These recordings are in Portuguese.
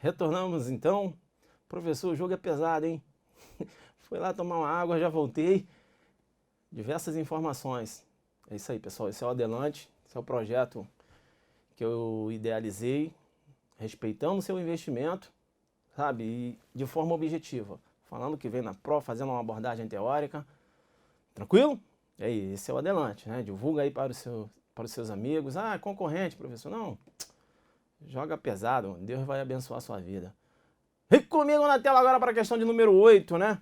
Retornamos então. Professor, o jogo é pesado, hein? Fui lá tomar uma água, já voltei. Diversas informações. É isso aí, pessoal. Esse é o Adelante. Esse é o projeto que eu idealizei, respeitando o seu investimento, sabe? E de forma objetiva. Falando que vem na prova, fazendo uma abordagem teórica. Tranquilo? E aí, esse é o Adelante, né? Divulga aí para os seus amigos. Ah, concorrente, professor. Não. Joga pesado. Deus vai abençoar a sua vida. Vem comigo na tela agora para a questão de número 8, né?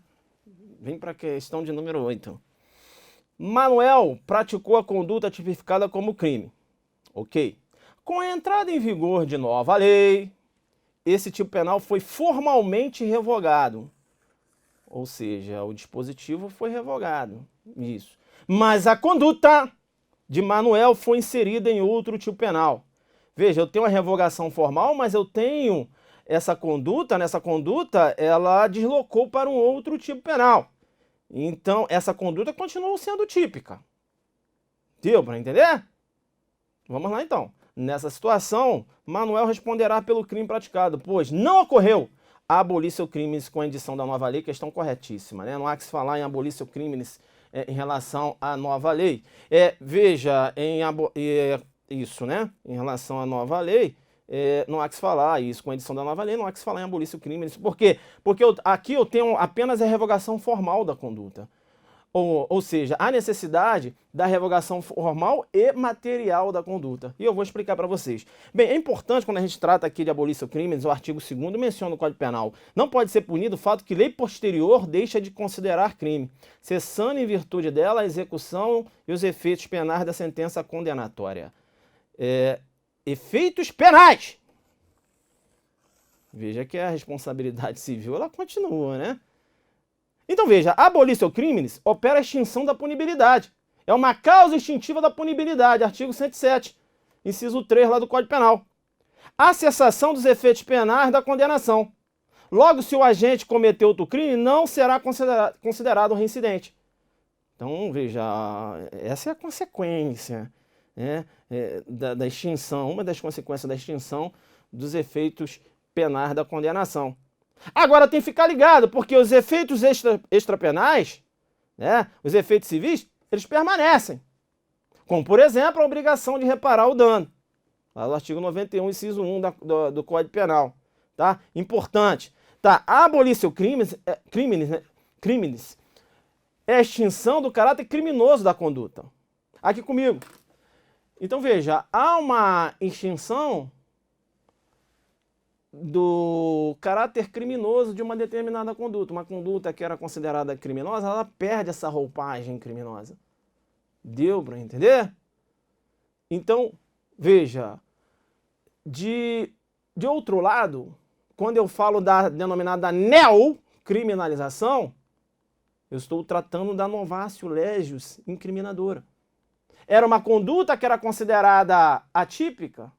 Vem para a questão de número 8. Manuel praticou a conduta tipificada como crime. Ok. Com a entrada em vigor de nova lei, esse tipo penal foi formalmente revogado. Ou seja, o dispositivo foi revogado. Isso. Mas a conduta de Manuel foi inserida em outro tipo penal. Veja, eu tenho uma revogação formal, mas eu tenho essa conduta, nessa conduta, ela deslocou para um outro tipo penal. Então, essa conduta continuou sendo típica. Deu para entender? Vamos lá então. Nessa situação, Manuel responderá pelo crime praticado, pois não ocorreu abolir seu crimes com a edição da nova lei, questão corretíssima, né? Não há que se falar em abolir seu crimes em relação à nova lei. Veja, isso, né? Em relação à nova lei, não há que se falar isso com a edição da nova lei, não há que se falar em abolir seu crimes. Por quê? Porque aqui eu tenho apenas a revogação formal da conduta. Ou seja, a necessidade da revogação formal e material da conduta. E eu vou explicar para vocês. Bem, é importante quando a gente trata aqui de abolir seu crimes, o artigo 2º menciona no Código Penal. Não pode ser punido o fato que lei posterior deixa de considerar crime, cessando em virtude dela a execução e os efeitos penais da sentença condenatória. Efeitos penais! Veja que a responsabilidade civil ela continua, né? Então veja, abolir seu crimes opera a extinção da punibilidade. É uma causa extintiva da punibilidade, artigo 107, inciso 3 lá do Código Penal. A cessação dos efeitos penais da condenação. Logo, se o agente cometeu outro crime, não será considerado reincidente. Então, veja, essa é a consequência, né, da extinção, uma das consequências da extinção dos efeitos penais da condenação. Agora tem que ficar ligado, porque os efeitos extrapenais, né, os efeitos civis, eles permanecem. Como, por exemplo, a obrigação de reparar o dano. Lá no artigo 91, inciso 1 do Código Penal. Tá? Importante. Tá? Abolir seu crimes é a extinção do caráter criminoso da conduta. Aqui comigo. Então veja, há uma extinção do caráter criminoso de uma determinada conduta. Uma conduta que era considerada criminosa, ela perde essa roupagem criminosa. Deu para entender? Então, veja, de outro lado, quando eu falo da denominada neocriminalização, eu estou tratando da novatio legius incriminadora. Era uma conduta que era considerada atípica,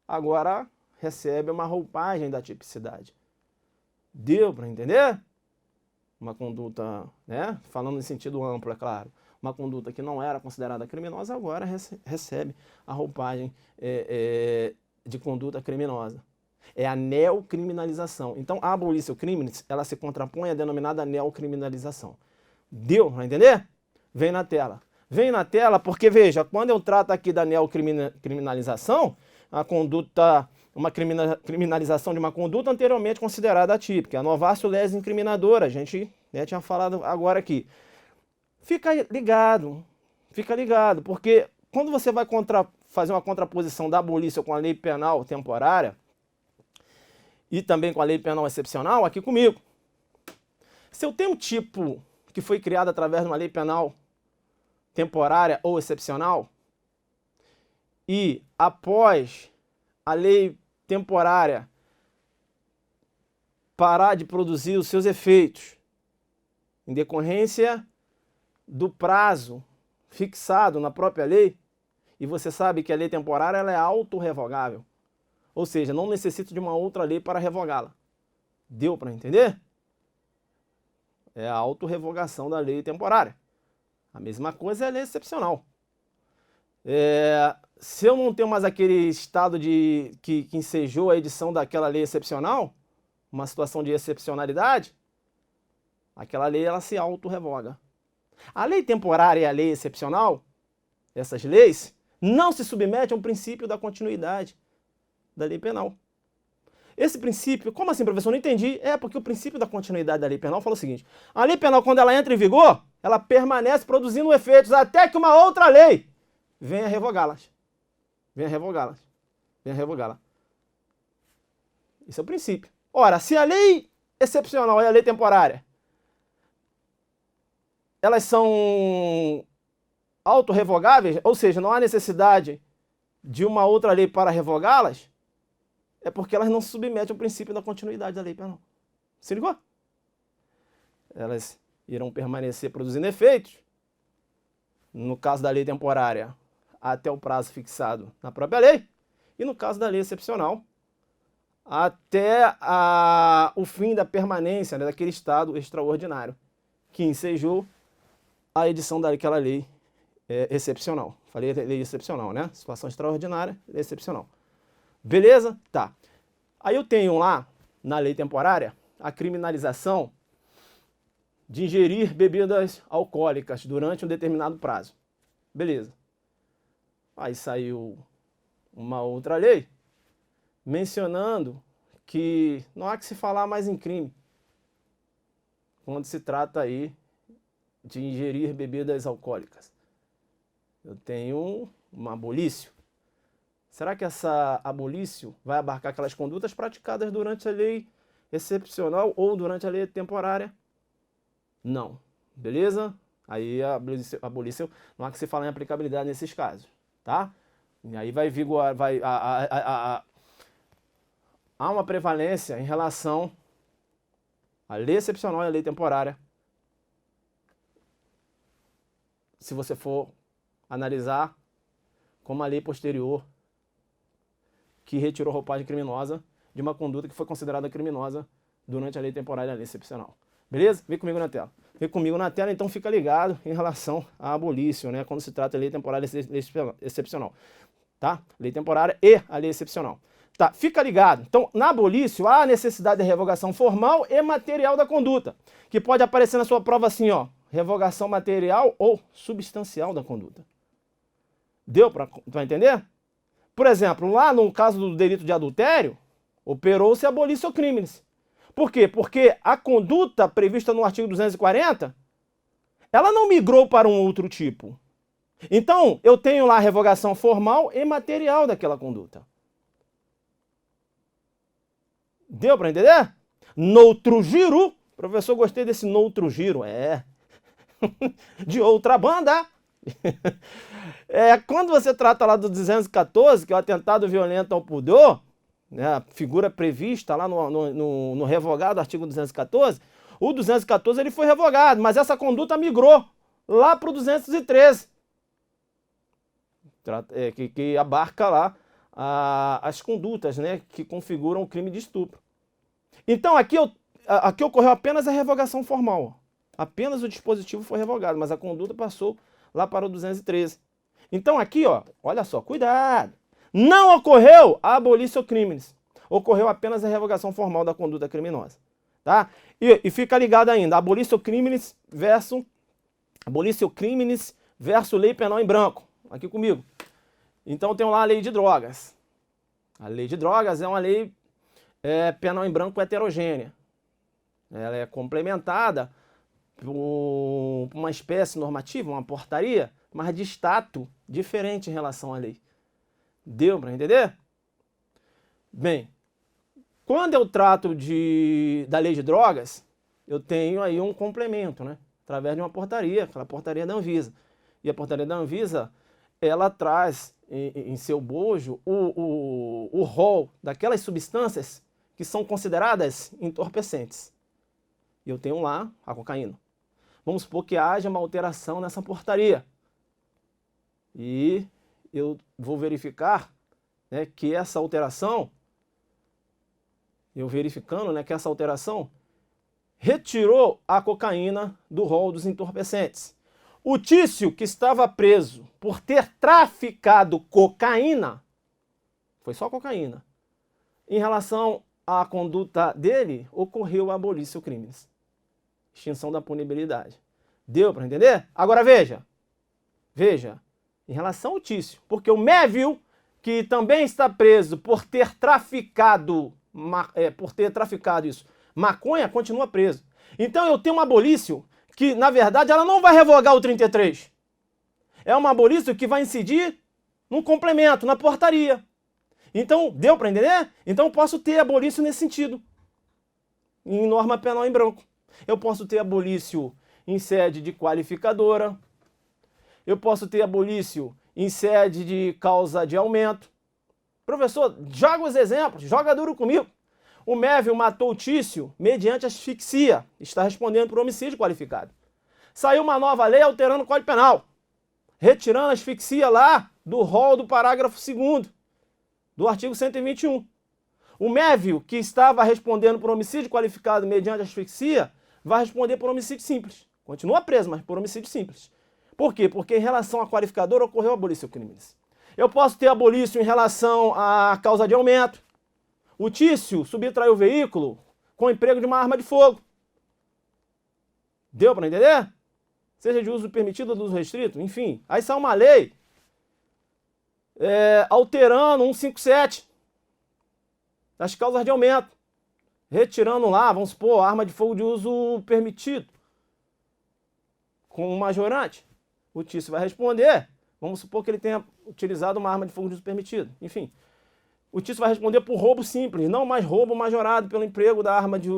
agora recebe uma roupagem da tipicidade. Deu para entender? Uma conduta, né, falando em sentido amplo, é claro, uma conduta que não era considerada criminosa, agora recebe a roupagem de conduta criminosa. É a neocriminalização. Então, a abolição crimes, ela se contrapõe à denominada neocriminalização. Deu para entender? Vem na tela. Vem na tela porque, veja, quando eu trato aqui da neocriminalização, a conduta, uma criminalização de uma conduta anteriormente considerada atípica, a novatio legius incriminadora, a gente tinha falado agora aqui. Fica ligado, porque quando você vai fazer uma contraposição da abolição com a lei penal temporária e também com a lei penal excepcional, aqui comigo. Se eu tenho um tipo que foi criado através de uma lei penal temporária ou excepcional, e após a lei temporária parar de produzir os seus efeitos, em decorrência do prazo fixado na própria lei, e você sabe que a lei temporária ela é autorrevogável, ou seja, não necessita de uma outra lei para revogá-la. Deu para entender? É a autorrevogação da lei temporária. A mesma coisa é a lei excepcional. Se eu não tenho mais aquele estado que ensejou a edição daquela lei excepcional, uma situação de excepcionalidade, aquela lei ela se auto-revoga. A lei temporária e a lei excepcional, essas leis, não se submetem ao princípio da continuidade da lei penal. Esse princípio, como assim, professor? Não entendi. É porque o princípio da continuidade da lei penal fala o seguinte: a lei penal, quando ela entra em vigor, ela permanece produzindo efeitos até que uma outra lei venha revogá-las. Venha revogá-las. Venha revogá-la. Esse é o princípio. Ora, se a lei excepcional e a lei temporária, elas são autorrevogáveis, ou seja, não há necessidade de uma outra lei para revogá-las, é porque elas não se submetem ao princípio da continuidade da lei penal. Se ligou? Elas irão permanecer produzindo efeitos, no caso da lei temporária, até o prazo fixado na própria lei, e no caso da lei excepcional, até o fim da permanência, né, daquele estado extraordinário, que ensejou a edição daquela lei excepcional. Falei lei excepcional, né? Situação extraordinária, lei excepcional. Beleza? Tá. Aí eu tenho lá, na lei temporária, a criminalização de ingerir bebidas alcoólicas durante um determinado prazo. Beleza. Aí saiu uma outra lei mencionando que não há que se falar mais em crime quando se trata aí de ingerir bebidas alcoólicas. Eu tenho uma abolício. Será que essa abolício vai abarcar aquelas condutas praticadas durante a lei excepcional ou durante a lei temporária? Não. Beleza? Aí a abolício não há que se falar em aplicabilidade nesses casos, tá? E aí vai vigorar, há uma prevalência em relação à lei excepcional e à lei temporária, se você for analisar como a lei posterior que retirou roupagem criminosa de uma conduta que foi considerada criminosa durante a lei temporária e a lei excepcional. Beleza? Vem comigo na tela. Vem comigo na tela, então fica ligado em relação à abolício, né? Quando se trata de lei temporária e lei excepcional. Tá? Lei temporária e a lei excepcional. Tá, fica ligado. Então, na abolício, há a necessidade de revogação formal e material da conduta, que pode aparecer na sua prova assim, ó, revogação material ou substancial da conduta. Deu para entender? Por exemplo, lá no caso do delito de adultério, operou-se a abolício criminis. Por quê? Porque a conduta prevista no artigo 240, ela não migrou para um outro tipo. Então, eu tenho lá a revogação formal e material daquela conduta. Deu para entender? Noutro giro, professor, gostei desse noutro giro, de outra banda. Quando você trata lá do 214, que é o atentado violento ao pudor, né, a figura prevista lá no revogado artigo 214, o 214 ele foi revogado, mas essa conduta migrou lá para o 213, que abarca lá as condutas, né, que configuram o crime de estupro. Então aqui ocorreu apenas a revogação formal. Apenas o dispositivo foi revogado, mas a conduta passou lá para o 213. Então aqui, ó, olha só, cuidado. Não ocorreu a abolício criminis. Ocorreu apenas a revogação formal da conduta criminosa. Tá? E fica ligado ainda, abolício criminis versus lei penal em branco. Aqui comigo. Então tem lá a lei de drogas. A lei de drogas é uma lei penal em branco heterogênea. Ela é complementada por uma espécie normativa, uma portaria, mas de status diferente em relação à lei. Deu para entender? Bem, quando eu trato da lei de drogas, eu tenho aí um complemento, né? Através de uma portaria, aquela portaria da Anvisa. E a portaria da Anvisa, ela traz em seu bojo o rol daquelas substâncias que são consideradas entorpecentes. E eu tenho lá a cocaína. Vamos supor que haja uma alteração nessa portaria. E eu vou verificar, né, que essa alteração, que essa alteração retirou a cocaína do rol dos entorpecentes. O Tício, que estava preso por ter traficado cocaína, foi só cocaína, em relação a conduta dele, ocorreu a abolição crimes. Extinção da punibilidade. Deu para entender? Agora veja, em relação ao Tício, porque o Mévio, que também está preso por ter traficado maconha, continua preso. Então eu tenho uma abolição que, na verdade, ela não vai revogar o 33. É uma abolição que vai incidir num complemento, na portaria. Então, deu para entender? Então eu posso ter abolição nesse sentido, em norma penal em branco. Eu posso ter abolição em sede de qualificadora. Eu posso ter abolição em sede de causa de aumento. Professor, joga os exemplos, joga duro comigo. O Mévio matou o Tício mediante asfixia. Está respondendo por homicídio qualificado. Saiu uma nova lei alterando o Código Penal, retirando a asfixia lá do rol do parágrafo 2º do artigo 121. O Mévio, que estava respondendo por homicídio qualificado mediante asfixia, vai responder por homicídio simples. Continua preso, mas por homicídio simples. Por quê? Porque em relação à qualificadora ocorreu a abolição crimes. Eu posso ter abolição em relação à causa de aumento. O Tício subtraiu o veículo com o emprego de uma arma de fogo. Deu para entender? Seja de uso permitido ou de uso restrito, enfim. Aí sai uma lei alterando 157 das causas de aumento. Retirando lá, vamos supor, a arma de fogo de uso permitido. Com o majorante. O Tício vai responder. Vamos supor que ele tenha utilizado uma arma de fogo de uso permitido. Enfim. O Tício vai responder por roubo simples, não mais roubo majorado pelo emprego da arma de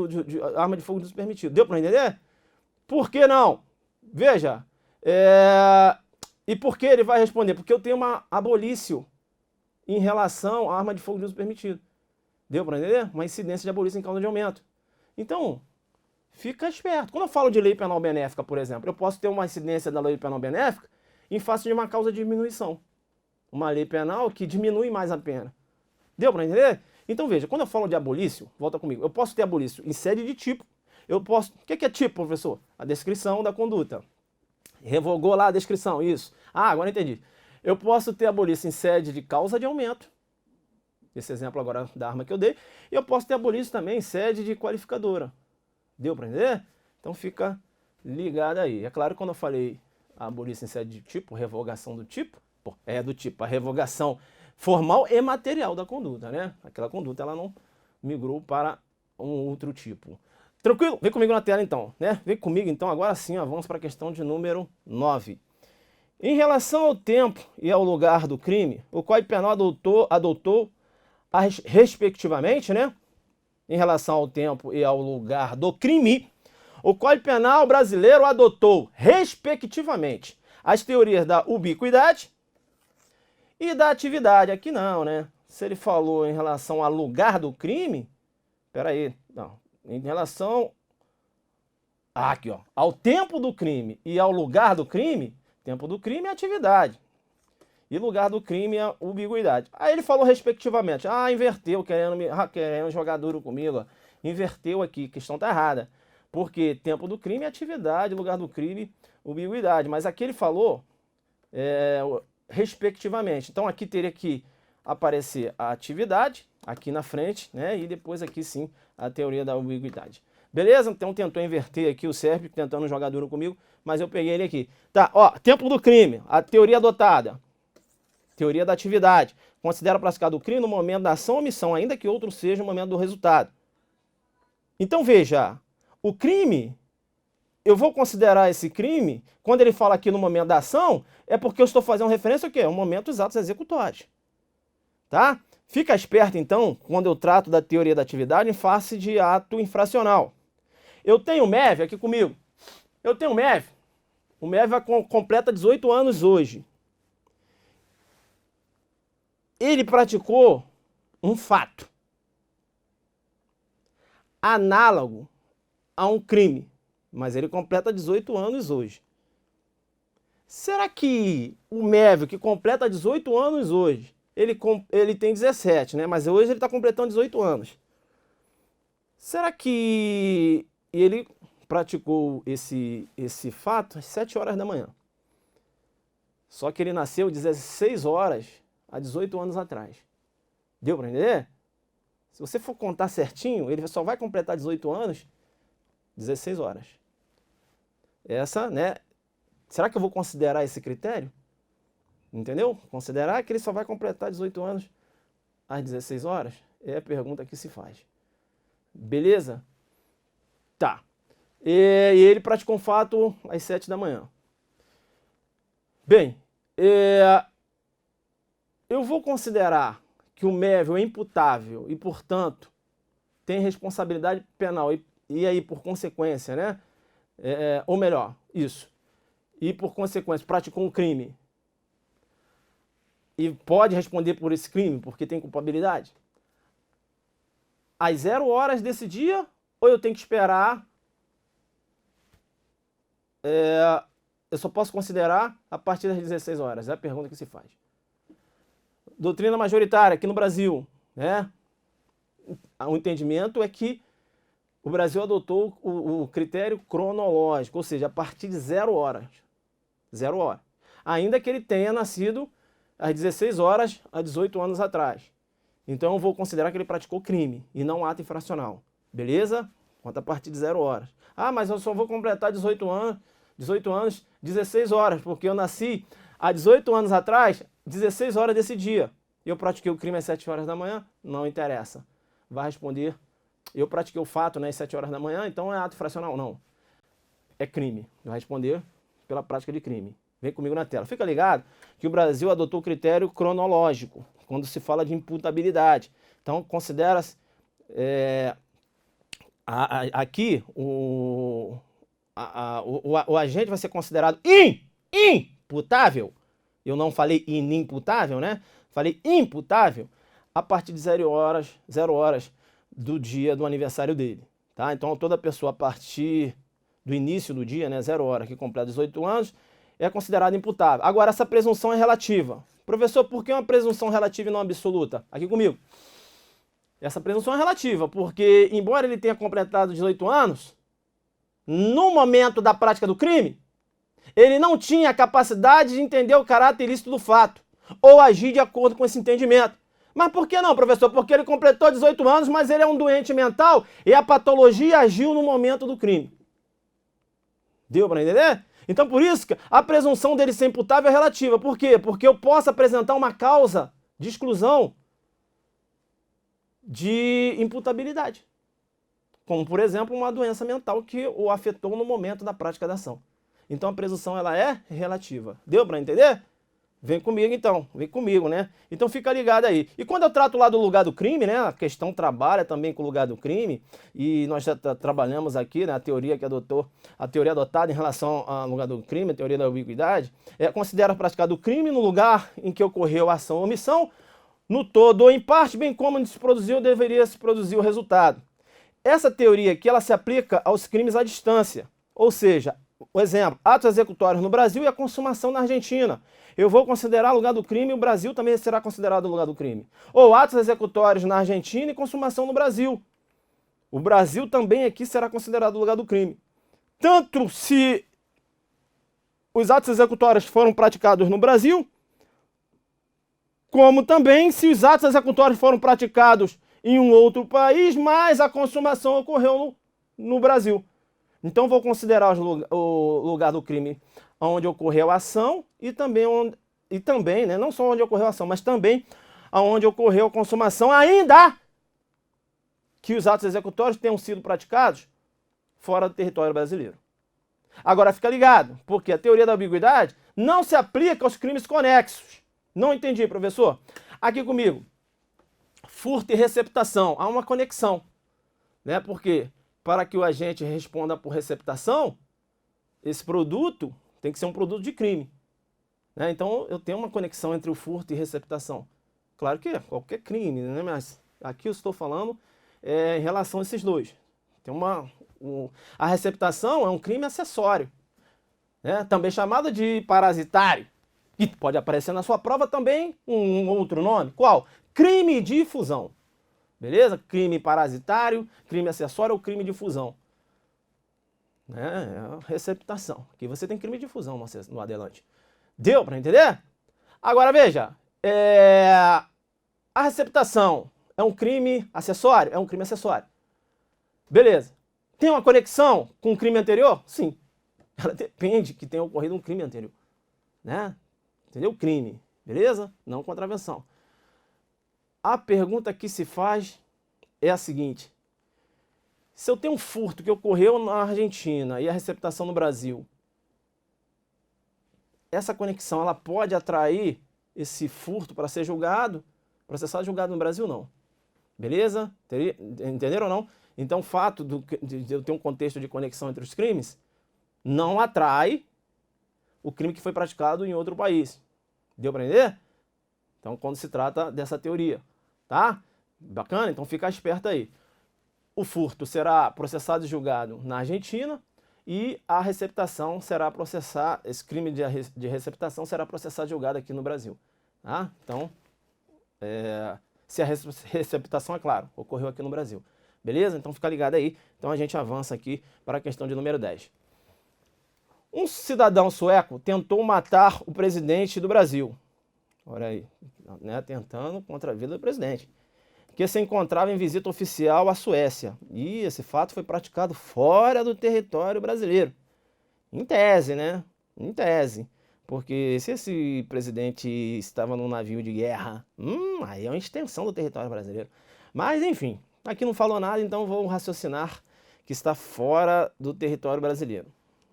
fogo de uso permitido. Deu para entender? Por que não? Veja. E por que ele vai responder? Porque eu tenho uma abolição em relação à arma de fogo de uso permitido. Deu para entender? Uma incidência de abolição em causa de aumento. Então, fica esperto. Quando eu falo de lei penal benéfica, por exemplo, eu posso ter uma incidência da lei penal benéfica em face de uma causa de diminuição. Uma lei penal que diminui mais a pena. Deu para entender? Então veja, quando eu falo de abolição, volta comigo, eu posso ter abolição em sede de tipo. Eu posso... O que é tipo, professor? A descrição da conduta. Revogou lá a descrição, isso. Ah, agora entendi. Eu posso ter abolição em sede de causa de aumento. Esse exemplo agora da arma que eu dei. E eu posso ter abolição também em sede de qualificadora. Deu para entender? Então fica ligado aí. É claro que quando eu falei a abolição em sede de tipo, revogação do tipo, do tipo, a revogação formal e material da conduta, né? Aquela conduta ela não migrou para um outro tipo. Tranquilo? Vem comigo na tela então, né? Vem comigo então, agora sim, ó, vamos para a questão de número 9. Em relação ao tempo e ao lugar do crime, o Código Penal adotou respectivamente, né? Em relação ao tempo e ao lugar do crime, o Código Penal brasileiro adotou, respectivamente, as teorias da ubiquidade e da atividade. Aqui não, né? Se ele falou em relação ao lugar do crime, peraí, não. Em relação aqui, ó, ao tempo do crime e ao lugar do crime, tempo do crime é atividade. E lugar do crime é ubiquidade. Aí ele falou respectivamente. Ah, inverteu, querendo jogar duro comigo. Ó. Inverteu aqui, a questão tá errada. Porque tempo do crime é atividade, lugar do crime, ubiquidade. Mas aqui ele falou respectivamente. Então aqui teria que aparecer a atividade, aqui na frente, né? E depois aqui sim a teoria da ubiquidade. Beleza? Então tentou inverter aqui o Sérgio, tentando jogar duro comigo, mas eu peguei ele aqui. Tá, ó, tempo do crime, a teoria adotada. Teoria da atividade. Considera praticado o crime no momento da ação ou omissão, ainda que outro seja no momento do resultado. Então veja, o crime, eu vou considerar esse crime, quando ele fala aqui no momento da ação, é porque eu estou fazendo referência ao quê? Ao momento dos atos executórios. Tá? Fica esperto então, quando eu trato da teoria da atividade em face de ato infracional. Eu tenho o MEV aqui comigo. Eu tenho o MEV. O MEV completa 18 anos hoje. Ele praticou um fato análogo a um crime, mas ele completa 18 anos hoje. Será que o Mévio, que completa 18 anos hoje, ele tem 17, né? Mas hoje ele está completando 18 anos. Será que ele praticou esse fato às 7 horas da manhã? Só que ele nasceu 16 horas há 18 anos atrás. Deu para entender? Se você for contar certinho, ele só vai completar 18 anos, 16 horas. Essa, né? Será que eu vou considerar esse critério? Entendeu? Considerar que ele só vai completar 18 anos às 16 horas? É a pergunta que se faz. Beleza? Tá. E ele praticou um fato às 7 da manhã. Bem, eu vou considerar que o mévio é imputável e, portanto, tem responsabilidade penal. E aí, por consequência, né? Ou melhor, isso. E, por consequência, praticou um crime. E pode responder por esse crime, porque tem culpabilidade. Às 0 horas desse dia, ou eu tenho que esperar... eu só posso considerar a partir das 16 horas. É a pergunta que se faz. Doutrina majoritária aqui no Brasil, né? O entendimento é que o Brasil adotou o critério cronológico, ou seja, a partir de 0 horas. 0 horas. Ainda que ele tenha nascido às 16 horas, há 18 anos atrás. Então eu vou considerar que ele praticou crime e não ato infracional. Beleza? Conta a partir de 0 horas. Ah, mas eu só vou completar 18 anos, 16 horas, porque eu nasci há 18 anos atrás, 16 horas desse dia. Eu pratiquei o crime às 7 horas da manhã? Não interessa. Vai responder, eu pratiquei o fato, né, às 7 horas da manhã, então é ato infracional? Não. É crime. Vai responder pela prática de crime. Vem comigo na tela. Fica ligado que o Brasil adotou o critério cronológico, quando se fala de imputabilidade. Então, considera-se... aqui, o agente vai ser considerado imputável. Eu não falei inimputável, né? Falei imputável a partir de 0 horas do dia do aniversário dele. Tá? Então, toda pessoa a partir do início do dia, né, 0 hora, que completa 18 anos, é considerada imputável. Agora, essa presunção é relativa. Professor, por que uma presunção relativa e não absoluta? Aqui comigo. Essa presunção é relativa, porque, embora ele tenha completado 18 anos, no momento da prática do crime, ele não tinha a capacidade de entender o caráter ilícito do fato, ou agir de acordo com esse entendimento. Mas por que não, professor? Porque ele completou 18 anos, mas ele é um doente mental e a patologia agiu no momento do crime. Deu para entender? Então, por isso que a presunção dele ser imputável é relativa. Por quê? Porque eu posso apresentar uma causa de exclusão de imputabilidade. Como, por exemplo, uma doença mental que o afetou no momento da prática da ação. Então, a presunção ela é relativa. Deu para entender? Vem comigo, então. Vem comigo, né? Então, fica ligado aí. E quando eu trato lá do lugar do crime, né? A questão trabalha também com o lugar do crime. E nós já trabalhamos aqui, né? A teoria que adotou, a teoria adotada em relação ao lugar do crime, a teoria da ubiquidade, considera praticado o crime no lugar em que ocorreu a ação ou omissão, no todo ou em parte, bem como se produziu, deveria se produzir o resultado. Essa teoria aqui, ela se aplica aos crimes à distância. Ou seja, o exemplo, atos executórios no Brasil e a consumação na Argentina. Eu vou considerar lugar do crime e o Brasil também será considerado lugar do crime. Ou atos executórios na Argentina e consumação no Brasil. O Brasil também aqui será considerado lugar do crime. Tanto se os atos executórios foram praticados no Brasil, como também se os atos executórios foram praticados em um outro país, mas a consumação ocorreu no Brasil. Então, vou considerar o lugar do crime onde ocorreu a ação e também, né, não só onde ocorreu a ação, mas também onde ocorreu a consumação, ainda que os atos executórios tenham sido praticados fora do território brasileiro. Agora, fica ligado, porque a teoria da ambiguidade não se aplica aos crimes conexos. Não entendi, professor? Aqui comigo. Furto e receptação. Há uma conexão, né? Porque para que o agente responda por receptação, esse produto tem que ser um produto de crime, né? Então, eu tenho uma conexão entre o furto e receptação. Claro que é qualquer crime, né? Mas aqui eu estou falando em relação a esses dois. Tem a receptação é um crime acessório, né? Também chamado de parasitário. E pode aparecer na sua prova também um outro nome. Qual? Crime de fusão. Beleza? Crime parasitário, crime acessório ou crime de fusão. Receptação. Aqui você tem crime de fusão no adelante. Deu para entender? Agora veja. A receptação É um crime acessório? É um crime acessório. Beleza. Tem uma conexão com um crime anterior? Sim. Ela depende que tenha ocorrido um crime anterior. Né? Entendeu? Crime. Beleza? Não contravenção. A pergunta que se faz é a seguinte. Se eu tenho um furto que ocorreu na Argentina e a receptação no Brasil, essa conexão ela pode atrair esse furto para ser julgado, processado e julgado no Brasil? Não. Beleza? Entenderam ou não? Então o fato de eu ter um contexto de conexão entre os crimes não atrai o crime que foi praticado em outro país. Deu para entender? Então quando se trata dessa teoria, tá? Bacana? Então fica esperto aí. O furto será processado e julgado na Argentina e a receptação será processada, esse crime de receptação será processado e julgado aqui no Brasil. Tá? Então, se a receptação, é claro, ocorreu aqui no Brasil. Beleza? Então fica ligado aí. Então a gente avança aqui para a questão de número 10. Um cidadão sueco tentou matar o presidente do Brasil. Olha aí, né? Tentando contra a vida do presidente, que se encontrava em visita oficial à Suécia. E esse fato foi praticado fora do território brasileiro. Em tese, né? Em tese. Porque se esse presidente estava num navio de guerra, aí é uma extensão do território brasileiro. Mas, enfim, aqui não falou nada, então vou raciocinar que está fora do território brasileiro.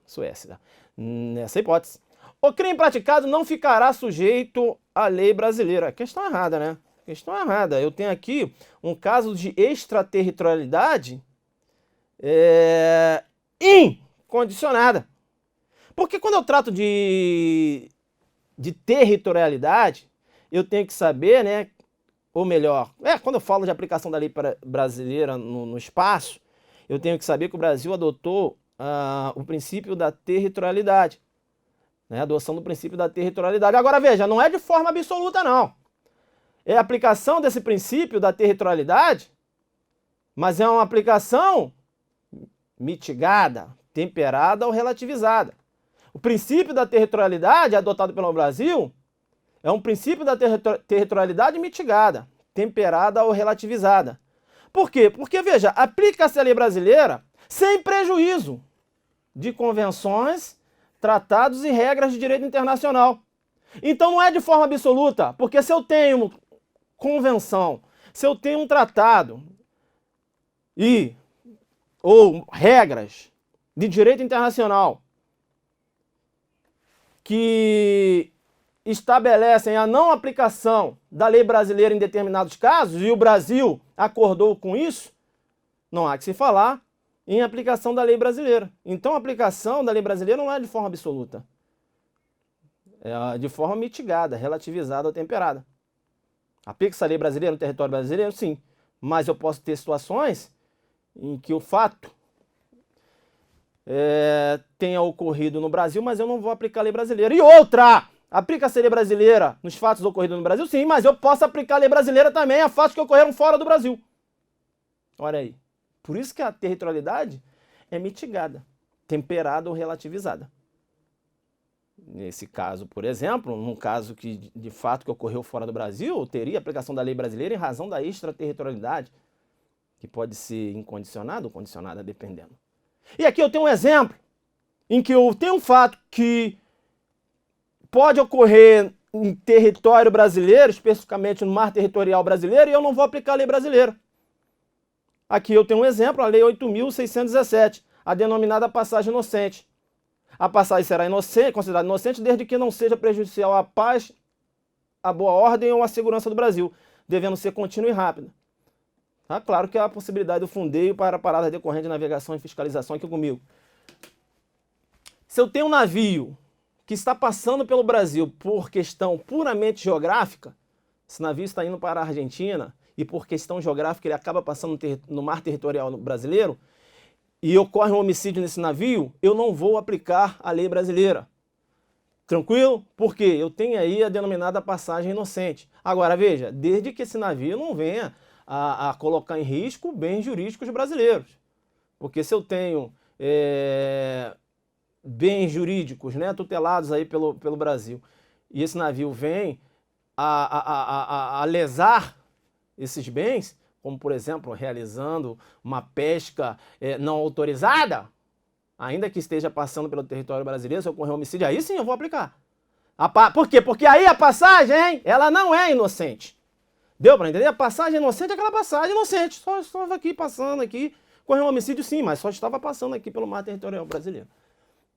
Suécia. Nessa hipótese. O crime praticado não ficará sujeito à lei brasileira. Questão errada, né? Questão errada. Eu tenho aqui um caso de extraterritorialidade incondicionada. Porque quando eu trato de territorialidade, eu tenho que saber, né? Ou melhor, quando eu falo de aplicação da lei brasileira no espaço, eu tenho que saber que o Brasil adotou o princípio da territorialidade. Né? A adoção do princípio da territorialidade. Agora veja, não é de forma absoluta, não. É a aplicação desse princípio da territorialidade, mas é uma aplicação mitigada, temperada ou relativizada. O princípio da territorialidade adotado pelo Brasil é um princípio da territorialidade mitigada, temperada ou relativizada. Por quê? Porque, veja, aplica-se a lei brasileira sem prejuízo de convenções, tratados e regras de direito internacional. Então não é de forma absoluta, porque se eu tenho convenção, se eu tenho um tratado ou regras de direito internacional que estabelecem a não aplicação da lei brasileira em determinados casos, e o Brasil acordou com isso, não há que se falar em aplicação da lei brasileira. Então a aplicação da lei brasileira não é de forma absoluta. É de forma mitigada, relativizada ou temperada. Aplica-se a lei brasileira no território brasileiro? Sim. Mas eu posso ter situações em que o fato tenha ocorrido no Brasil, mas eu não vou aplicar a lei brasileira. E outra! Aplica-se a lei brasileira nos fatos ocorridos no Brasil? Sim, mas eu posso aplicar a lei brasileira também a fatos que ocorreram fora do Brasil. Olha aí. Por isso que a territorialidade é mitigada, temperada ou relativizada. Nesse caso, por exemplo, num caso que de fato que ocorreu fora do Brasil, teria aplicação da lei brasileira em razão da extraterritorialidade, que pode ser incondicionada ou condicionada, dependendo. E aqui eu tenho um exemplo em que eu tenho um fato que pode ocorrer em território brasileiro, especificamente no mar territorial brasileiro, e eu não vou aplicar a lei brasileira. Aqui eu tenho um exemplo, a Lei 8.617, a denominada passagem inocente. A passagem será considerada inocente desde que não seja prejudicial à paz, à boa ordem ou à segurança do Brasil, devendo ser contínua e rápida. Tá? Claro que há a possibilidade do fundeio para parada decorrente de navegação e fiscalização aqui comigo. Se eu tenho um navio que está passando pelo Brasil por questão puramente geográfica, esse navio está indo para a Argentina e por questão geográfica ele acaba passando no mar territorial brasileiro e ocorre um homicídio nesse navio, eu não vou aplicar a lei brasileira. Tranquilo? Porque eu tenho aí a denominada passagem inocente. Agora veja, desde que esse navio não venha a colocar em risco bens jurídicos brasileiros. Porque se eu tenho bens jurídicos, né, tutelados aí pelo Brasil, e esse navio vem a lesar esses bens, como por exemplo, realizando uma pesca não autorizada, ainda que esteja passando pelo território brasileiro, se ocorrer um homicídio, aí sim eu vou aplicar. Por quê? Porque aí a passagem, ela não é inocente. Deu para entender? A passagem inocente é aquela passagem inocente. Só estava aqui, passando aqui. Correu um homicídio sim, mas só estava passando aqui pelo mar territorial brasileiro.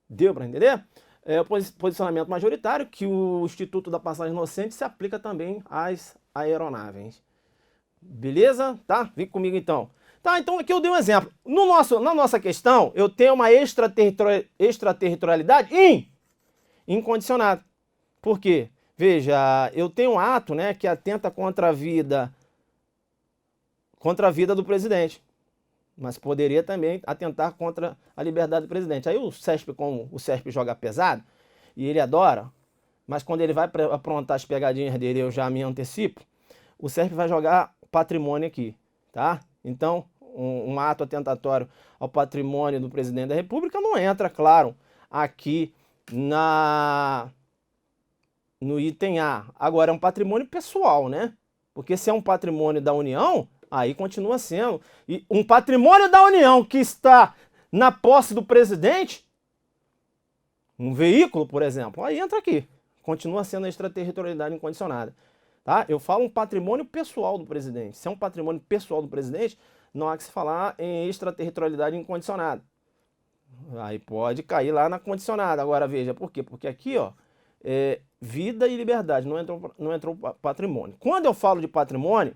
Deu para entender? É o posicionamento majoritário que o Instituto da Passagem Inocente se aplica também às aeronaves. Beleza? Tá? Vem comigo então. Tá, então aqui eu dei um exemplo. Na nossa questão, eu tenho uma extraterritorialidade incondicionada. Por quê? Veja, eu tenho um ato, né, que atenta contra a vida do presidente. Mas poderia também atentar contra a liberdade do presidente. Aí o CESP, como o CESP joga pesado, e ele adora, mas quando ele vai aprontar as pegadinhas dele, eu já me antecipo, o CESP vai jogar patrimônio aqui, tá? Então, um ato atentatório ao patrimônio do presidente da República não entra, claro, aqui no item A. Agora, é um patrimônio pessoal, né? Porque se é um patrimônio da União, aí continua sendo. E um patrimônio da União que está na posse do presidente, um veículo, por exemplo, aí entra aqui. Continua sendo a extraterritorialidade incondicionada. Tá? Eu falo um patrimônio pessoal do presidente. Se é um patrimônio pessoal do presidente, não há que se falar em extraterritorialidade incondicionada. Aí pode cair lá na condicionada. Agora veja, por quê? Porque aqui, ó, vida e liberdade, não entrou patrimônio. Quando eu falo de patrimônio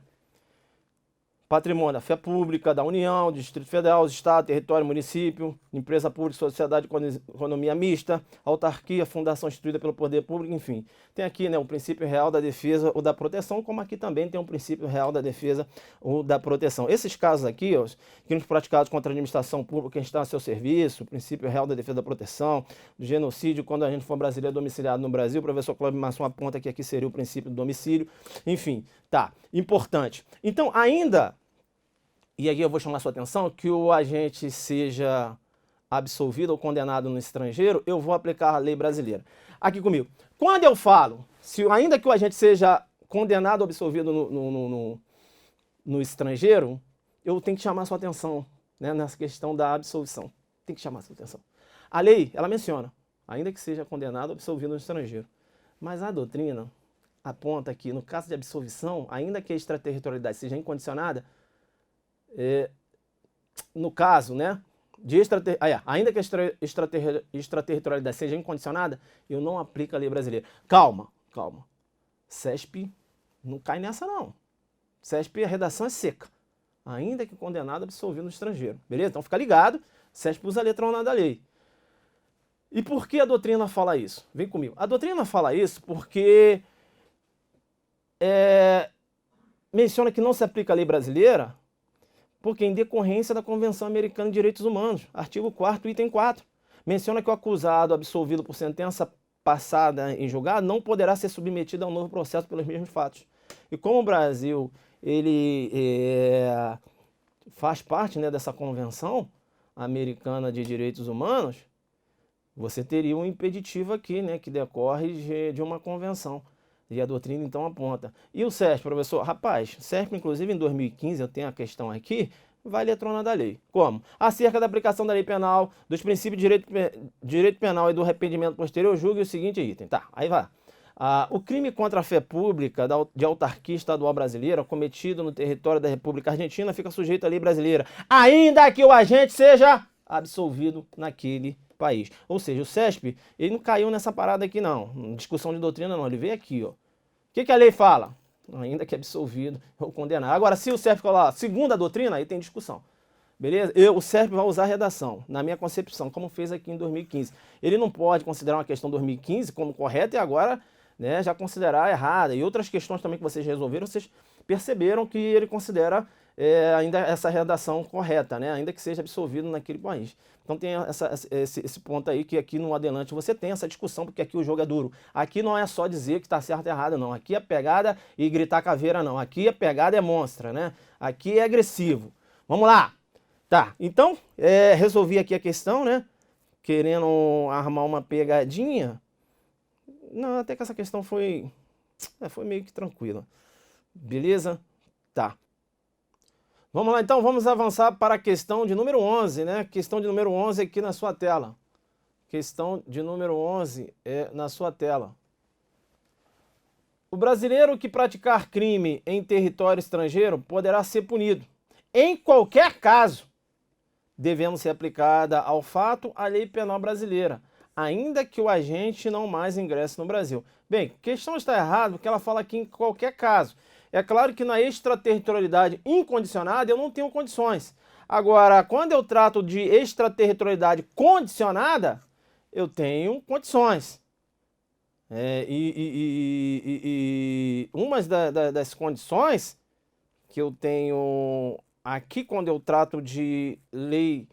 da fé pública, da União, do Distrito Federal, Estado, território, município, empresa pública, sociedade com economia mista, autarquia, fundação instituída pelo poder público, enfim. Tem aqui, né, o princípio real da defesa ou da proteção, como aqui também tem um princípio real da defesa ou da proteção. Esses casos aqui, ó, crimes praticados contra a administração pública, quem está a seu serviço, o princípio real da defesa da proteção, do genocídio, quando a gente for brasileiro domiciliado no Brasil, o professor Cláudio Masson aponta que aqui seria o princípio do domicílio, enfim, tá, importante. Então, ainda... E aqui eu vou chamar a sua atenção que o agente seja absolvido ou condenado no estrangeiro, eu vou aplicar a lei brasileira. Aqui comigo. Quando eu falo, ainda que o agente seja condenado ou absolvido no estrangeiro, eu tenho que chamar a sua atenção, né, nessa questão da absolvição. Tem que chamar a sua atenção. A lei, ela menciona, ainda que seja condenado ou absolvido no estrangeiro. Mas a doutrina aponta que, no caso de absolvição, ainda que a extraterritorialidade seja incondicionada, no caso, né, de ainda que a extraterritorialidade seja incondicionada, eu não aplico a lei brasileira. Calma. CESP não cai nessa, não. CESP, a redação é seca. Ainda que condenado, absolvido no estrangeiro. Beleza? Então fica ligado, CESP usa a letra ordenada da lei. E por que a doutrina fala isso? Vem comigo. A doutrina fala isso porque menciona que não se aplica a lei brasileira porque em decorrência da Convenção Americana de Direitos Humanos, artigo 4º, item 4, menciona que o acusado absolvido por sentença passada em julgado não poderá ser submetido a um novo processo pelos mesmos fatos. E como o Brasil ele faz parte, né, dessa Convenção Americana de Direitos Humanos, você teria um impeditivo aqui, né, que decorre de uma convenção. E a doutrina então aponta. E o CESP, professor? Rapaz, o CESP, inclusive em 2015, eu tenho a questão aqui, vai letrona da lei. Como? Acerca da aplicação da lei penal, dos princípios de direito penal e do arrependimento posterior, julgue o seguinte item. Tá, aí vai. O crime contra a fé pública de autarquia estadual brasileira cometido no território da República Argentina fica sujeito à lei brasileira, ainda que o agente seja absolvido naquele país. Ou seja, o CESP, ele não caiu nessa parada aqui não, discussão de doutrina não, ele veio aqui, ó. O que a lei fala? Ainda que absolvido ou condenado. Agora, se o CESP falar segundo a doutrina, aí tem discussão. Beleza? O CESP vai usar a redação, na minha concepção, como fez aqui em 2015. Ele não pode considerar uma questão 2015 como correta e agora, né, já considerar errada. E outras questões também que vocês resolveram, vocês perceberam que ele considera ainda essa redação correta, né? Ainda que seja absolvido naquele país. Então tem esse ponto aí que aqui no Adelante você tem essa discussão, porque aqui o jogo é duro. Aqui não é só dizer que está certo ou errado, não. Aqui é pegada e gritar caveira, não. Aqui a pegada é monstra, né? Aqui é agressivo. Vamos lá! Tá, então, resolvi aqui a questão, né? Querendo armar uma pegadinha. Não, até que essa questão foi meio que tranquila. Beleza? Tá. Vamos lá, então, vamos avançar para a questão de número 11, né? Questão de número 11 aqui na sua tela. Questão de número 11 é na sua tela. O brasileiro que praticar crime em território estrangeiro poderá ser punido. Em qualquer caso, devendo ser aplicada ao fato a lei penal brasileira, ainda que o agente não mais ingresse no Brasil. Bem, a questão está errada porque ela fala aqui em qualquer caso. É claro que na extraterritorialidade incondicionada eu não tenho condições. Agora, quando eu trato de extraterritorialidade condicionada, eu tenho condições. Umas das condições que eu tenho aqui quando eu trato de lei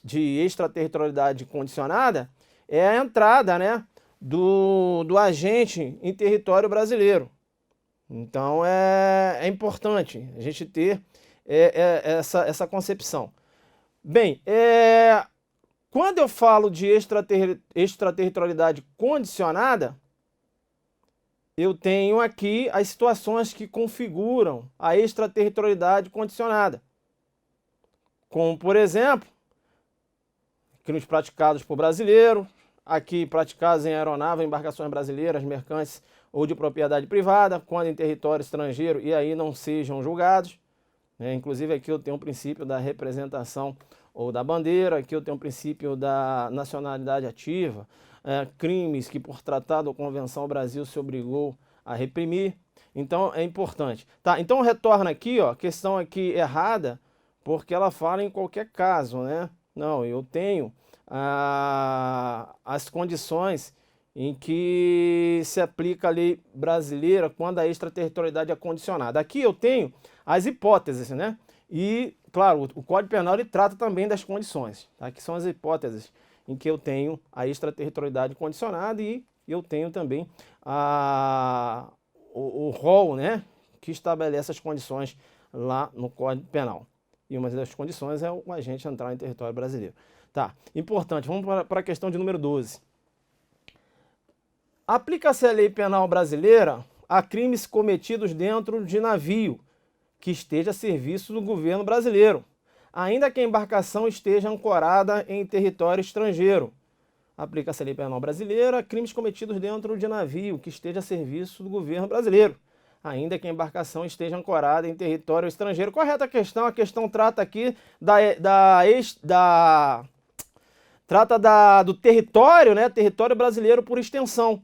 de extraterritorialidade condicionada é a entrada, né, do agente em território brasileiro. Então é importante a gente ter essa concepção. Bem, quando eu falo de extraterritorialidade condicionada, eu tenho aqui as situações que configuram a extraterritorialidade condicionada. Como, por exemplo, crimes praticados por brasileiro, aqui praticados em aeronave, embarcações brasileiras, mercantes ou de propriedade privada, quando em território estrangeiro e aí não sejam julgados. Inclusive aqui eu tenho o princípio da representação ou da bandeira, aqui eu tenho o princípio da nacionalidade ativa, crimes que por tratado ou convenção o Brasil se obrigou a reprimir. Então é importante. Tá, então retorna aqui, ó, questão aqui errada, porque ela fala em qualquer caso, né? Não, eu tenho as condições em que se aplica a lei brasileira quando a extraterritorialidade é condicionada. Aqui eu tenho as hipóteses, né? E, claro, o Código Penal ele trata também das condições. Tá? Aqui são as hipóteses em que eu tenho a extraterritorialidade condicionada e eu tenho também o rol, né, que estabelece as condições lá no Código Penal. E uma das condições é o agente entrar em território brasileiro. Tá, importante, vamos para a questão de número 12. Aplica-se a lei penal brasileira a crimes cometidos dentro de navio que esteja a serviço do governo brasileiro, ainda que a embarcação esteja ancorada em território estrangeiro. Aplica-se a lei penal brasileira a crimes cometidos dentro de navio que esteja a serviço do governo brasileiro, ainda que a embarcação esteja ancorada em território estrangeiro. Correta a questão trata aqui do território, né? Território brasileiro por extensão.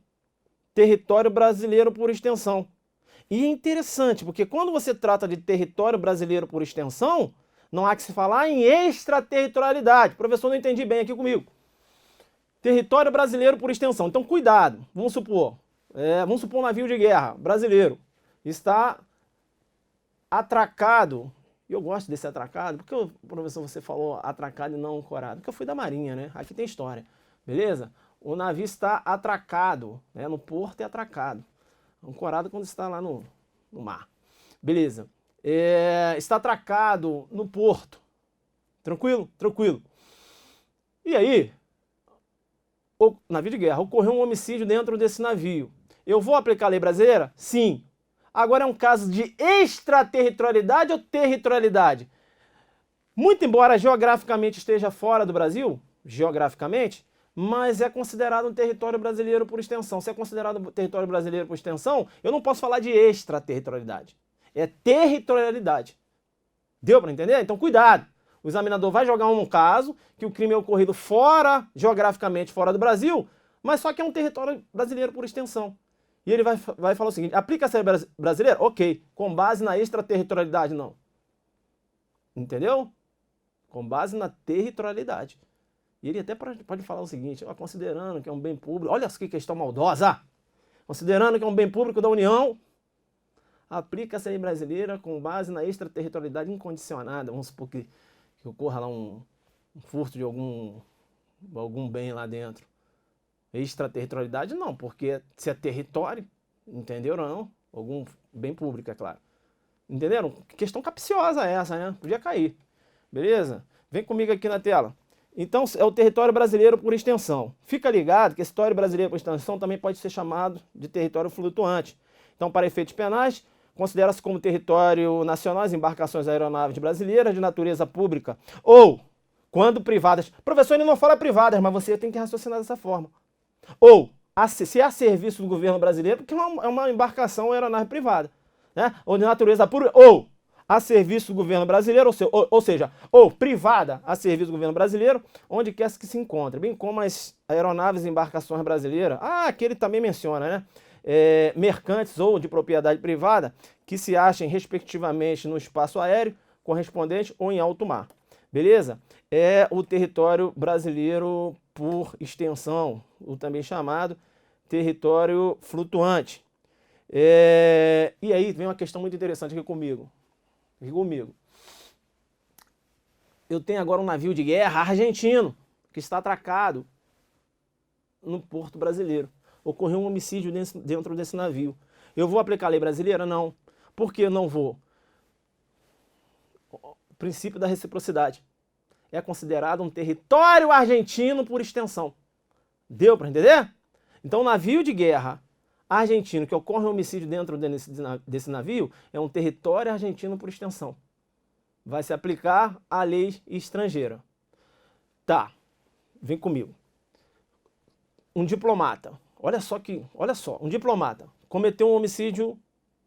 Território brasileiro por extensão. E é interessante, porque quando você trata de território brasileiro por extensão, não há que se falar em extraterritorialidade. Professor, não entendi bem aqui comigo. Território brasileiro por extensão. Então, cuidado. Vamos supor um navio de guerra brasileiro está atracado. E eu gosto desse atracado. Por que, professor, você falou atracado e não ancorado? Porque eu fui da Marinha, né? Aqui tem história. Beleza? O navio está atracado, né? No porto é atracado. Ancorado quando está lá no mar. Beleza. Está atracado no porto. Tranquilo? Tranquilo. E aí, o navio de guerra, ocorreu um homicídio dentro desse navio. Eu vou aplicar a lei brasileira? Sim. Agora é um caso de extraterritorialidade ou territorialidade? Muito embora geograficamente esteja fora do Brasil, geograficamente, mas é considerado um território brasileiro por extensão. Se é considerado território brasileiro por extensão, eu não posso falar de extraterritorialidade. É territorialidade. Deu para entender? Então cuidado. O examinador vai jogar um caso que o crime é ocorrido geograficamente fora do Brasil, mas só que é um território brasileiro por extensão. E ele vai falar o seguinte: aplica-se a lei brasileira? Ok. Com base na extraterritorialidade, não. Entendeu? Com base na territorialidade. E ele até pode falar o seguinte: considerando que é um bem público, olha que questão maldosa, considerando que é um bem público da União, aplica-se a lei brasileira com base na extraterritorialidade incondicionada. Vamos supor que ocorra lá um furto de algum bem lá dentro. Extraterritorialidade não, porque se é território, entenderam não? Algum bem público, é claro. Entenderam? Questão capciosa essa, né? Podia cair. Beleza? Vem comigo aqui na tela. Então, é o território brasileiro por extensão. Fica ligado que esse território brasileiro por extensão também pode ser chamado de território flutuante. Então, para efeitos penais, considera-se como território nacional as embarcações aeronaves brasileiras de natureza pública ou, quando privadas... Professor, ele não fala privadas, mas você tem que raciocinar dessa forma. Ou, se há serviço do governo brasileiro, porque é uma embarcação aeronave privada, né? Ou de natureza pública, ou a serviço do governo brasileiro, ou seja, ou privada a serviço do governo brasileiro, onde quer que se encontre, bem como as aeronaves e embarcações brasileiras. Aqui ele também menciona, né? Mercantes ou de propriedade privada, que se achem respectivamente no espaço aéreo correspondente ou em alto mar. Beleza? É o território brasileiro por extensão, o também chamado território flutuante. E aí vem uma questão muito interessante aqui comigo. Eu tenho agora um navio de guerra argentino que está atracado no porto brasileiro. Ocorreu um homicídio dentro desse navio. Eu vou aplicar a lei brasileira? Não. Por que eu não vou? O princípio da reciprocidade. É considerado um território argentino por extensão. Deu para entender? Então, o navio de guerra argentino que ocorre um homicídio dentro desse navio é um território argentino por extensão. Vai se aplicar a lei estrangeira. Tá, vem comigo. Um diplomata, olha só, um diplomata cometeu um homicídio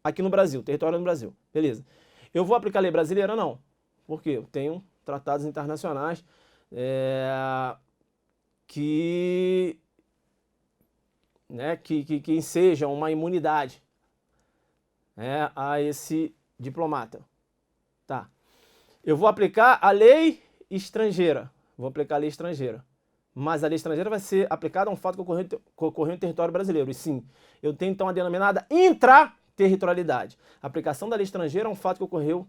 aqui no Brasil, território do Brasil, beleza. Eu vou aplicar a lei brasileira? Não. Por quê? Eu tenho tratados internacionais que ensejam uma imunidade a esse diplomata. Tá. Eu vou aplicar a lei estrangeira. Mas a lei estrangeira vai ser aplicada a um fato que ocorreu em território brasileiro. E sim, eu tenho então a denominada intraterritorialidade. A aplicação da lei estrangeira é um fato que ocorreu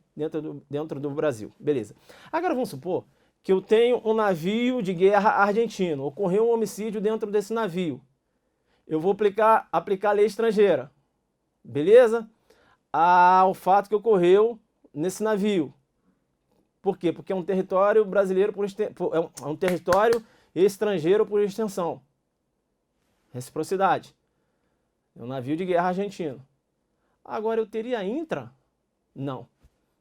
dentro do Brasil. Beleza. Agora vamos supor que eu tenho um navio de guerra argentino. Ocorreu um homicídio dentro desse navio. Eu vou aplicar a lei estrangeira. Beleza? Ao fato que ocorreu nesse navio. Por quê? Porque é um território brasileiro é um território estrangeiro por extensão. Reciprocidade. É um navio de guerra argentino. Agora eu teria intra? Não.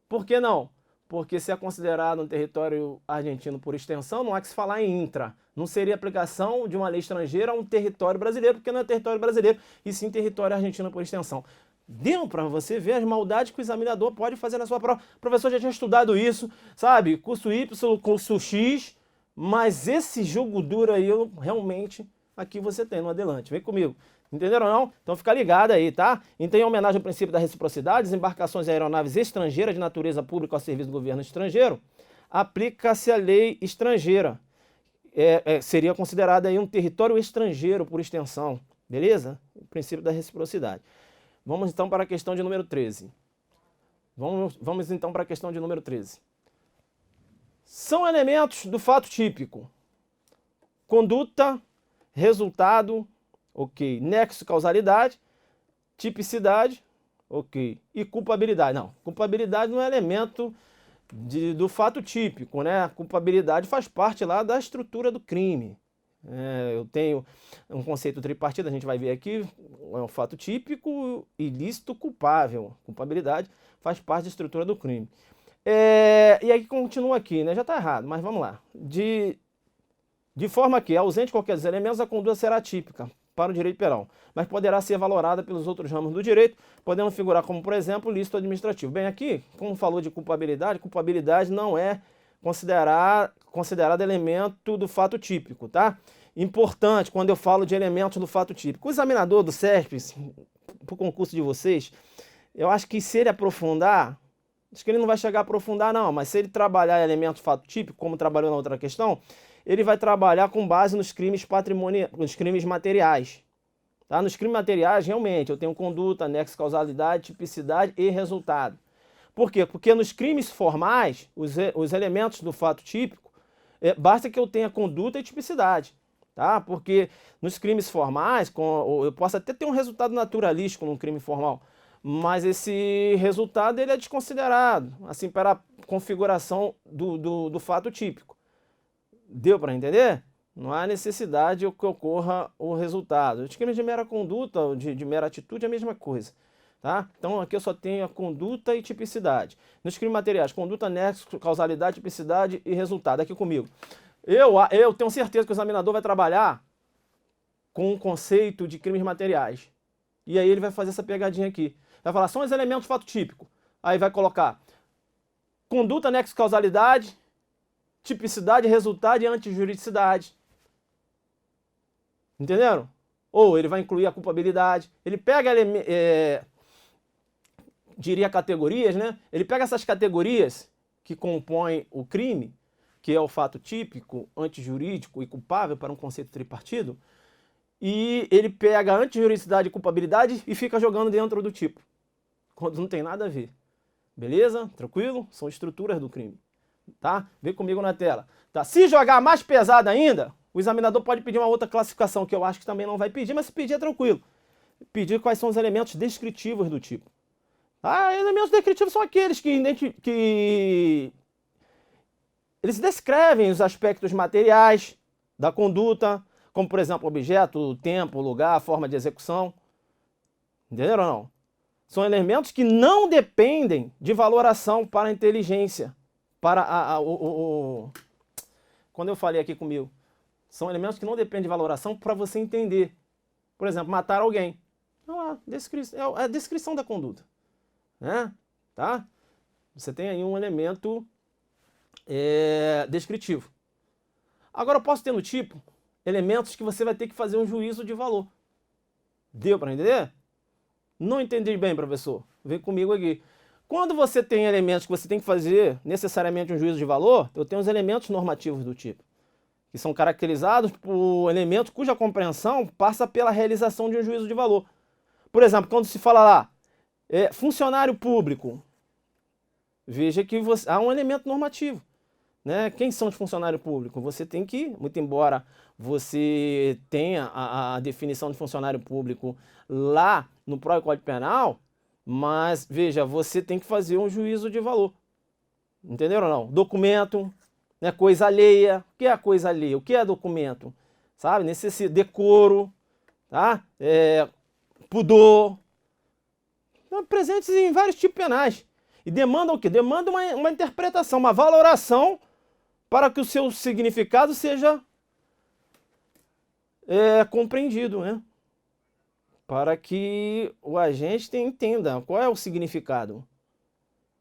Por que não? Porque se é considerado um território argentino por extensão, não há que se falar em intra. Não seria aplicação de uma lei estrangeira a um território brasileiro, porque não é território brasileiro, e sim território argentino por extensão. Deu para você ver as maldades que o examinador pode fazer na sua prova. O professor já tinha estudado isso, sabe? Curso Y, curso X, mas esse jogo duro aí, realmente, aqui você tem no Adelante. Vem comigo. Entenderam ou não? Então fica ligado aí, tá? Então, em homenagem ao princípio da reciprocidade, as embarcações e aeronaves estrangeiras de natureza pública ao serviço do governo estrangeiro, aplica-se a lei estrangeira. Seria considerado aí um território estrangeiro por extensão. Beleza? O princípio da reciprocidade. Vamos então para a questão de número 13. Vamos então para a questão de número 13. São elementos do fato típico. Conduta, resultado, ok. Nexo, causalidade, tipicidade, ok. E culpabilidade. Não, culpabilidade não é elemento do fato típico, né? A culpabilidade faz parte lá da estrutura do crime. Eu tenho um conceito tripartite, a gente vai ver aqui, é um fato típico, ilícito, culpável. Culpabilidade faz parte da estrutura do crime. E aí continua aqui, né? Já está errado, mas vamos lá. De forma que, ausente qualquer dos elementos, a conduta será típica para o direito penal, mas poderá ser valorada pelos outros ramos do direito, podendo figurar como, por exemplo, ilícito administrativo. Bem, aqui, como falou de culpabilidade não é considerado elemento do fato típico, tá? Importante quando eu falo de elementos do fato típico. O examinador do CESP, para o concurso de vocês, eu acho que se ele aprofundar, acho que ele não vai chegar a aprofundar não, mas se ele trabalhar elementos do fato típico, como trabalhou na outra questão, ele vai trabalhar com base nos crimes nos crimes materiais. Tá? Nos crimes materiais, realmente, eu tenho conduta, nexo, causalidade, tipicidade e resultado. Por quê? Porque nos crimes formais, os elementos do fato típico, basta que eu tenha conduta e tipicidade. Tá? Porque nos crimes formais, eu posso até ter um resultado naturalístico num crime formal, mas esse resultado ele é desconsiderado, assim, para a configuração do fato típico. Deu para entender? Não há necessidade que ocorra o resultado. Os crimes de mera conduta, de mera atitude, é a mesma coisa. tá? Então aqui eu só tenho a conduta e tipicidade. Nos crimes materiais, conduta, nexo, causalidade, tipicidade e resultado. Aqui comigo. Eu tenho certeza que o examinador vai trabalhar com o conceito de crimes materiais. E aí ele vai fazer essa pegadinha aqui. Vai falar, são os elementos de fato típico. Aí vai colocar conduta, nexo, causalidade, tipicidade, resultado e antijuridicidade. Entenderam? Ou ele vai incluir a culpabilidade. Ele pega, diria categorias, né? Ele pega essas categorias que compõem o crime, que é o fato típico, antijurídico e culpável para um conceito tripartido, e ele pega a antijuridicidade e culpabilidade e fica jogando dentro do tipo, quando não tem nada a ver. Beleza? Tranquilo? São estruturas do crime. Tá? Vem comigo na tela. Tá? Se jogar mais pesado ainda, o examinador pode pedir uma outra classificação, que eu acho que também não vai pedir, mas se pedir é tranquilo. Pedir quais são os elementos descritivos do tipo. Ah, elementos descritivos são aqueles que eles descrevem os aspectos materiais da conduta, como, por exemplo, objeto, tempo, lugar, forma de execução. Entenderam ou não? São elementos que não dependem de valoração para a inteligência. Quando eu falei aqui comigo, são elementos que não dependem de valoração para você entender. Por exemplo, matar alguém. É a descrição da conduta. Né? Tá? Você tem aí um elemento descritivo. Agora eu posso ter no tipo elementos que você vai ter que fazer um juízo de valor. Deu para entender? Não entendi bem, professor? Vem comigo aqui. Quando você tem elementos que você tem que fazer necessariamente um juízo de valor, eu tenho os elementos normativos do tipo, que são caracterizados por elementos cuja compreensão passa pela realização de um juízo de valor. Por exemplo, quando se fala lá, funcionário público, veja que há um elemento normativo. Né? Quem são os funcionários públicos? Você tem que, muito embora você tenha a definição de funcionário público lá no próprio Código Penal, mas, veja, você tem que fazer um juízo de valor. Entenderam ou não? Documento, né, coisa alheia. O que é coisa alheia? O que é documento? Sabe? Decoro, tá? Pudor. Estão presentes em vários tipos penais. E demandam o quê? Demandam uma interpretação, uma valoração para que o seu significado seja compreendido, né? Para que o agente entenda qual é o significado.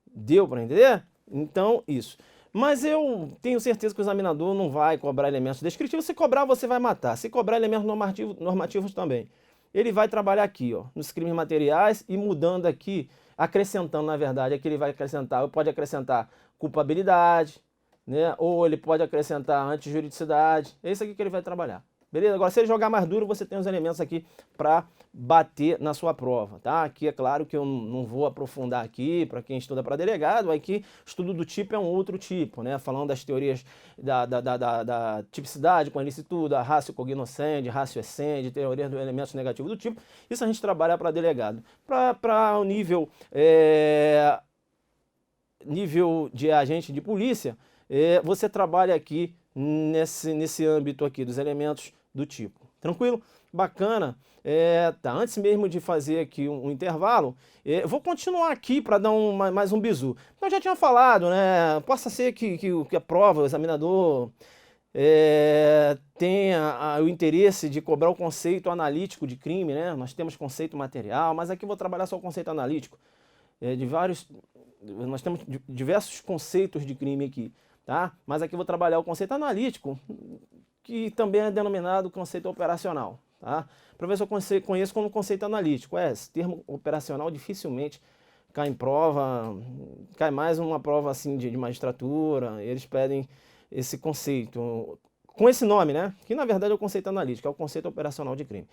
Deu para entender? Então, isso. Mas eu tenho certeza que o examinador não vai cobrar elementos descritivos. Se cobrar, você vai matar. Se cobrar elementos normativos também. Ele vai trabalhar aqui, ó, nos crimes materiais e mudando aqui, acrescentando, na verdade, aqui ele vai acrescentar, pode acrescentar culpabilidade, né? Ou ele pode acrescentar antijuridicidade. É isso aqui que ele vai trabalhar. Beleza? Agora, se ele jogar mais duro, você tem os elementos aqui para bater na sua prova, tá? Aqui é claro que eu não vou aprofundar aqui para quem estuda para delegado, aqui estudo do tipo é um outro tipo, né? Falando das teorias da tipicidade com a ilicitude, a ratio cognoscendi, ratio essendi, teorias dos elementos negativos do tipo, isso a gente trabalha para delegado. Para o nível de agente de polícia, você trabalha aqui nesse âmbito aqui dos elementos do tipo. Tranquilo? Bacana. Tá. Antes mesmo de fazer aqui um intervalo, vou continuar aqui para dar mais um bizu. Eu já tinha falado, né? Possa ser que a prova, o examinador tenha o interesse de cobrar o conceito analítico de crime, né? Nós temos conceito material, mas aqui vou trabalhar só o conceito analítico. Nós temos diversos conceitos de crime aqui, tá? Mas aqui eu vou trabalhar o conceito analítico, que também é denominado conceito operacional, tá? Professor, eu conheço como conceito analítico. Esse termo operacional dificilmente cai em prova, cai mais uma prova assim de magistratura, eles pedem esse conceito, com esse nome, né? Que na verdade é o conceito analítico, é o conceito operacional de crime.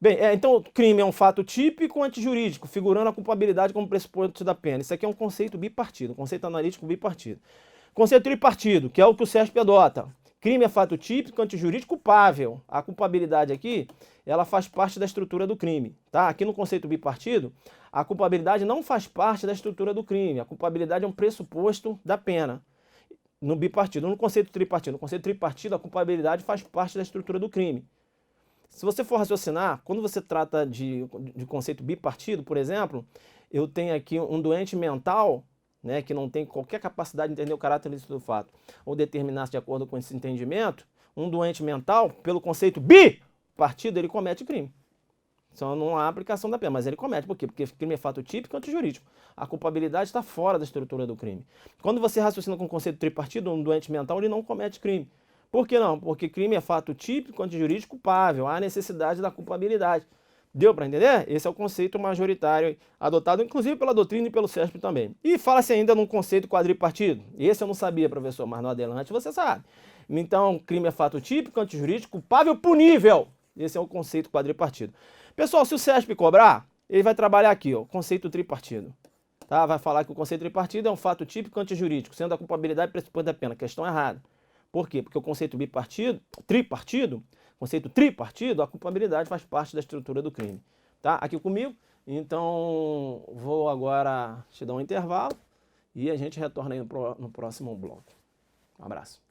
Bem, então, crime é um fato típico antijurídico, figurando a culpabilidade como pressuposto da pena. Isso aqui é um conceito bipartido, conceito analítico bipartido. Conceito tripartido, que é o que o SESP adota. Crime é fato típico, antijurídico, culpável. A culpabilidade aqui, ela faz parte da estrutura do crime, tá? Aqui no conceito bipartido, a culpabilidade não faz parte da estrutura do crime. A culpabilidade é um pressuposto da pena. No bipartido, no conceito tripartido. No conceito tripartido, a culpabilidade faz parte da estrutura do crime. Se você for raciocinar, quando você trata de conceito bipartido, por exemplo, eu tenho aqui um doente mental, né, que não tem qualquer capacidade de entender o caráter ilícito do fato, ou determinar-se de acordo com esse entendimento, um doente mental, pelo conceito bipartido, ele comete crime. Só não há aplicação da pena, mas ele comete. Por quê? Porque crime é fato típico e antijurídico. A culpabilidade está fora da estrutura do crime. Quando você raciocina com o conceito tripartido, um doente mental, ele não comete crime. Por que não? Porque crime é fato típico, antijurídico, culpável. Há necessidade da culpabilidade. Deu para entender? Esse é o conceito majoritário adotado, inclusive pela doutrina e pelo CESP também. E fala-se ainda num conceito quadripartido. Esse eu não sabia, professor, mas no adelante você sabe. Então, crime é fato típico, antijurídico, culpável, punível. Esse é o conceito quadripartido. Pessoal, se o CESP cobrar, ele vai trabalhar aqui, ó, conceito tripartido. Tá? Vai falar que o conceito tripartido é um fato típico antijurídico, sendo a culpabilidade pressuposto da pena. Questão errada. Por quê? Porque o conceito conceito tripartido, a culpabilidade faz parte da estrutura do crime. Tá? Aqui comigo. Então, vou agora te dar um intervalo e a gente retorna aí no próximo bloco. Um abraço.